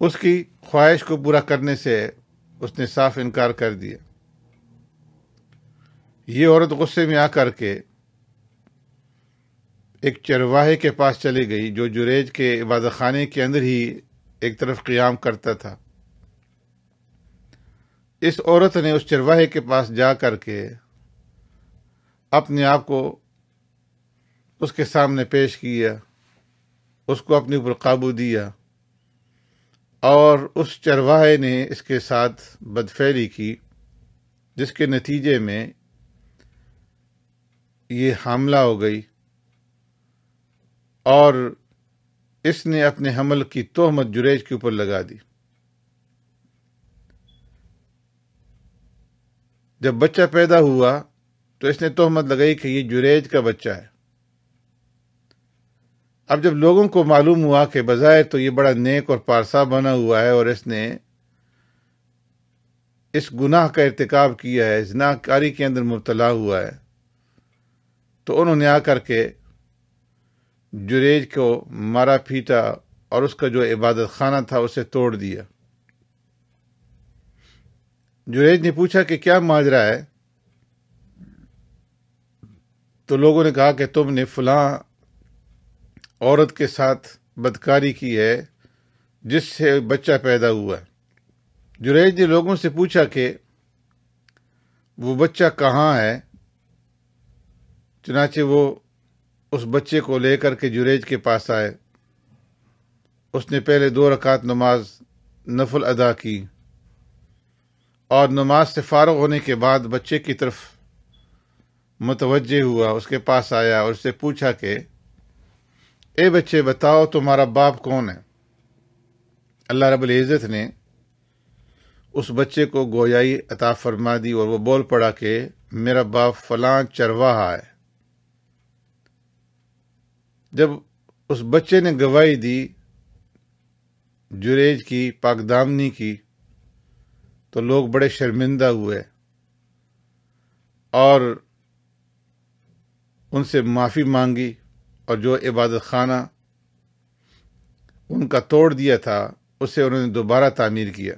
اس کی خواہش کو پورا کرنے سے اس نے صاف انکار کر دیا۔ یہ عورت غصے میں آ کر کے ایک چرواہے کے پاس چلی گئی جو جریج کے عبادت خانے کے اندر ہی ایک طرف قیام کرتا تھا۔ اس عورت نے اس چرواہے کے پاس جا کر کے اپنے آپ کو اس کے سامنے پیش کیا، اس کو اپنے اوپر قابو دیا، اور اس چرواہے نے اس کے ساتھ بدفعلی کی، جس کے نتیجے میں یہ حاملہ ہو گئی، اور اس نے اپنے حمل کی تہمت جریج کے اوپر لگا دی۔ جب بچہ پیدا ہوا تو اس نے تہمت لگائی کہ یہ جریج کا بچہ ہے۔ اب جب لوگوں کو معلوم ہوا کہ بظاہر تو یہ بڑا نیک اور پارسا بنا ہوا ہے اور اس نے اس گناہ کا ارتکاب کیا ہے، زنا کاری کے اندر مبتلا ہوا ہے، تو انہوں نے آ کر کے جریج کو مارا پیٹا اور اس کا جو عبادت خانہ تھا اسے توڑ دیا۔ جریج نے پوچھا کہ کیا ماجرا ہے؟ تو لوگوں نے کہا کہ تم نے فلاں عورت کے ساتھ بدکاری کی ہے جس سے بچہ پیدا ہوا ہے۔ جریج نے لوگوں سے پوچھا کہ وہ بچہ کہاں ہے؟ چنانچہ وہ اس بچے کو لے کر کے جریج کے پاس آئے۔ اس نے پہلے 2 رکعت نماز نفل ادا کی، اور نماز سے فارغ ہونے کے بعد بچے کی طرف متوجہ ہوا، اس کے پاس آیا اور اس سے پوچھا کہ اے بچے بتاؤ تمہارا باپ کون ہے؟ اللہ رب العزت نے اس بچے کو گویائی عطا فرما دی اور وہ بول پڑا کہ میرا باپ فلاں چرواہا ہے۔ جب اس بچے نے گواہی دی جریج کی پاک دامنی کی تو لوگ بڑے شرمندہ ہوئے اور ان سے معافی مانگی، اور جو عبادت خانہ ان کا توڑ دیا تھا اسے انہوں نے دوبارہ تعمیر کیا۔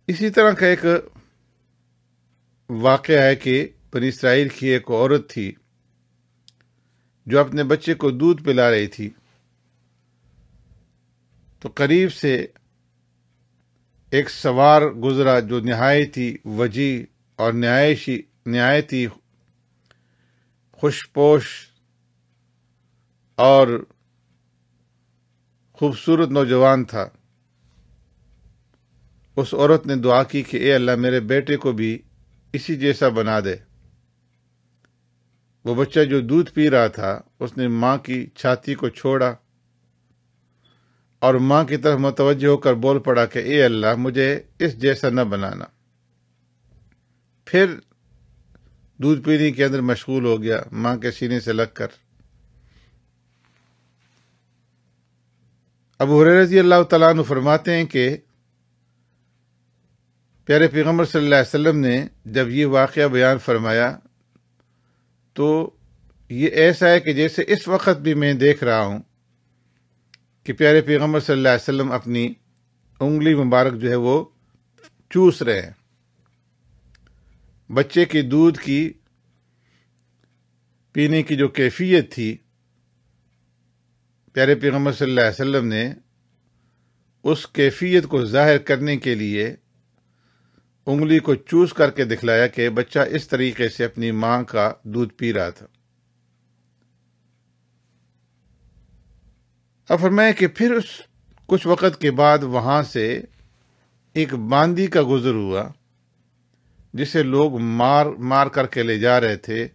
اسی طرح کا ایک واقعہ ہے کہ بنی اسرائیل کی ایک عورت تھی جو اپنے بچے کو دودھ پلا رہی تھی، تو قریب سے ایک سوار گزرا جو نہایت ہی وجیح اور نہایت ہی خوش پوش اور خوبصورت نوجوان تھا۔ اس عورت نے دعا کی کہ اے اللہ میرے بیٹے کو بھی اسی جیسا بنا دے۔ وہ بچہ جو دودھ پی رہا تھا اس نے ماں کی چھاتی کو چھوڑا اور ماں کی طرف متوجہ ہو کر بول پڑا کہ اے اللہ مجھے اس جیسا نہ بنانا۔ پھر دودھ پینے کے اندر مشغول ہو گیا، ماں کے سینے سے لگ کر۔ ابو ہریرہ رضی اللہ تعالیٰ عنہ فرماتے ہیں کہ پیارے پیغمبر صلی اللہ علیہ وسلم نے جب یہ واقعہ بیان فرمایا تو یہ ایسا ہے کہ جیسے اس وقت بھی میں دیکھ رہا ہوں کہ پیارے پیغمبر صلی اللہ علیہ وسلم اپنی انگلی مبارک جو ہے وہ چوس رہے ہیں۔ بچے کے دودھ کی پینے کی جو کیفیت تھی، پیارے پیغمبر صلی اللہ علیہ وسلم نے اس کیفیت کو ظاہر کرنے کے لیے انگلی کو چوس کر کے دکھلایا کہ بچہ اس طریقے سے اپنی ماں کا دودھ پی رہا تھا۔ اب فرمایا کہ پھر اس کچھ وقت کے بعد وہاں سے ایک باندی کا گزر ہوا جسے لوگ مار کر کے لے جا رہے تھے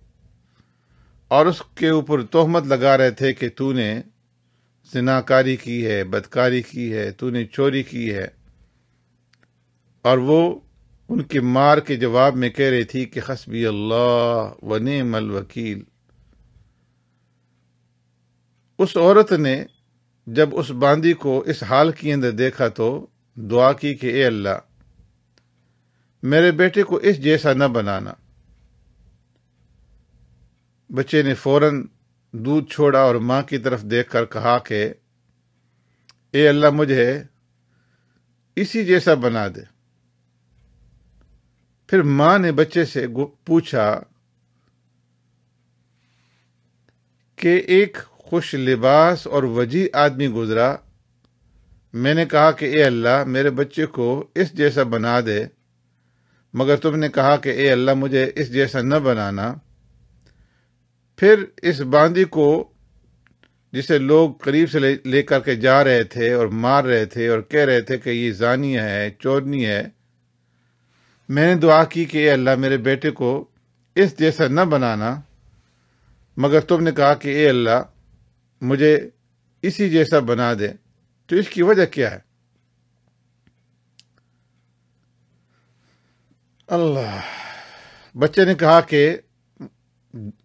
اور اس کے اوپر تہمت لگا رہے تھے کہ تو نے زناکاری کی ہے، بدکاری کی ہے، تو نے چوری کی ہے، اور وہ ان کی مار کے جواب میں کہہ رہی تھی کہ حسبی اللہ و نعم الوکیل۔ اس عورت نے جب اس باندی کو اس حال کے اندر دیکھا تو دعا کی کہ اے اللہ میرے بیٹے کو اس جیسا نہ بنانا۔ بچے نے فوراً دودھ چھوڑا اور ماں کی طرف دیکھ کر کہا کہ اے اللہ مجھے اسی جیسا بنا دے۔ پھر ماں نے بچے سے پوچھا کہ ایک خوش لباس اور وجیح آدمی گزرا، میں نے کہا کہ اے اللہ میرے بچے کو اس جیسا بنا دے، مگر تم نے کہا کہ اے اللہ مجھے اس جیسا نہ بنانا۔ پھر اس باندی کو جسے لوگ قریب سے لے کر کے جا رہے تھے اور مار رہے تھے اور کہہ رہے تھے کہ یہ زانی ہے، چورنی ہے، میں نے دعا کی کہ اے اللہ میرے بیٹے کو اس جیسا نہ بنانا، مگر تم نے کہا کہ اے اللہ مجھے اسی جیسا بنا دے۔ تو اس کی وجہ کیا ہے؟ اللہ، بچے نے کہا کہ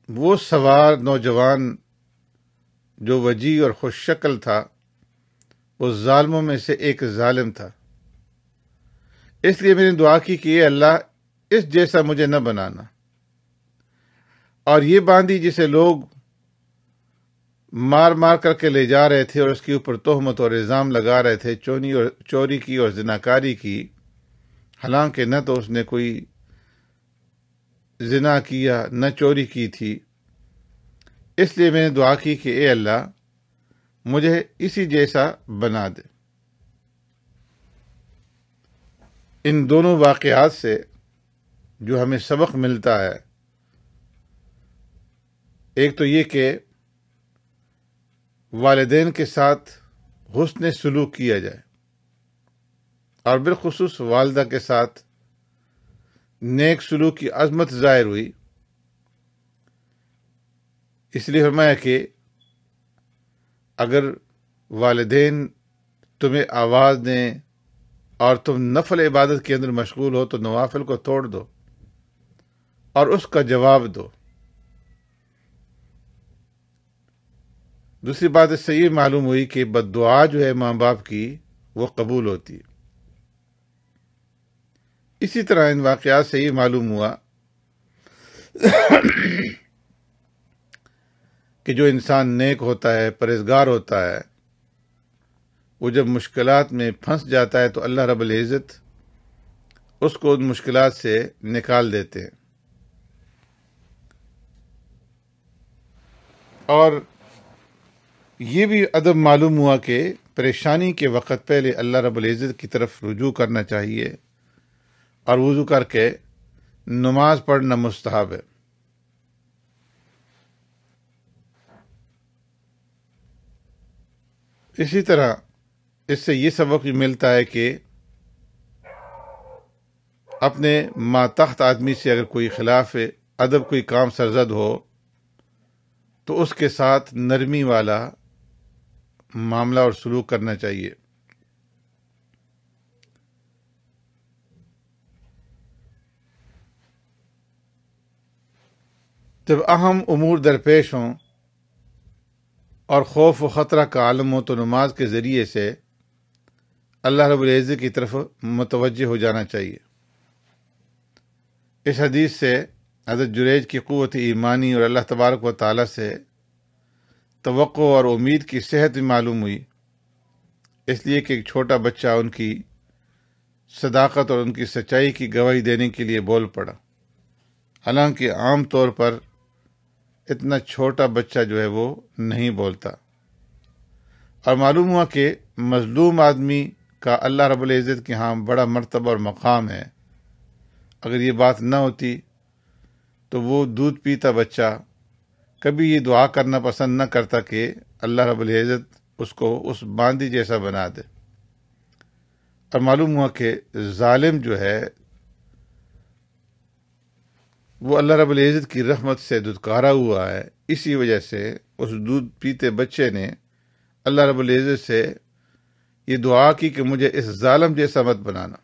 وہ سوار نوجوان جو وجیح اور خوش شکل تھا وہ ظالموں میں سے ایک ظالم تھا، اس لیے میں نے دعا کی کہ اے اللہ اس جیسا مجھے نہ بنانا۔ اور یہ باندی جسے لوگ مار مار کر کے لے جا رہے تھے اور اس کے اوپر تہمت اور الزام لگا رہے تھے چوری کی اور زناکاری کی، حالانکہ نہ تو اس نے کوئی زنا کیا نہ چوری کی تھی، اس لیے میں نے دعا کی کہ اے اللہ مجھے اسی جیسا بنا دے۔ ان دونوں واقعات سے جو ہمیں سبق ملتا ہے، ایک تو یہ کہ والدین کے ساتھ حسن سلوک کیا جائے، اور بالخصوص والدہ کے ساتھ نیک سلوک کی عظمت ظاہر ہوئی۔ اس لیے فرمایا کہ اگر والدین تمہیں آواز دیں اور تم نفل عبادت کے اندر مشغول ہو تو نوافل کو توڑ دو اور اس کا جواب دو۔ دوسری بات اس سے یہ معلوم ہوئی کہ بد دعا جو ہے ماں باپ کی وہ قبول ہوتی ہے۔ اسی طرح ان واقعات سے یہ معلوم ہوا کہ جو انسان نیک ہوتا ہے، پرہیزگار ہوتا ہے، وہ جب مشکلات میں پھنس جاتا ہے تو اللہ رب العزت اس کو ان مشکلات سے نکال دیتے ہیں۔ اور یہ بھی ادب معلوم ہوا کہ پریشانی کے وقت پہلے اللہ رب العزت کی طرف رجوع کرنا چاہیے اور وضو کر کے نماز پڑھنا مستحب ہے۔ اسی طرح اس سے یہ سبق بھی ملتا ہے کہ اپنے ماتحت آدمی سے اگر کوئی خلاف ادب کوئی کام سرزد ہو تو اس کے ساتھ نرمی والا معاملہ اور سلوک کرنا چاہیے۔ جب اہم امور درپیش ہوں اور خوف و خطرہ کا عالم ہو تو نماز کے ذریعے سے اللہ رب العزت کی طرف متوجہ ہو جانا چاہیے۔ اس حدیث سے حضرت جریج کی قوت ایمانی اور اللہ تبارک و تعالی سے توقع اور امید کی صحت بھی معلوم ہوئی، اس لیے کہ ایک چھوٹا بچہ ان کی صداقت اور ان کی سچائی کی گواہی دینے کے لیے بول پڑا، حالانکہ عام طور پر اتنا چھوٹا بچہ جو ہے وہ نہیں بولتا۔ اور معلوم ہوا کہ مظلوم آدمی کا اللہ رب العزت کے ہاں بڑا مرتبہ اور مقام ہے۔ اگر یہ بات نہ ہوتی تو وہ دودھ پیتا بچہ کبھی یہ دعا کرنا پسند نہ کرتا کہ اللہ رب العزت اس کو اس باندی جیسا بنا دے۔ اور معلوم ہوا کہ ظالم جو ہے وہ اللہ رب العزت کی رحمت سے دھتکارا ہوا ہے، اسی وجہ سے اس دودھ پیتے بچے نے اللہ رب العزت سے یہ دعا کی کہ مجھے اس ظالم جیسا مت بنانا۔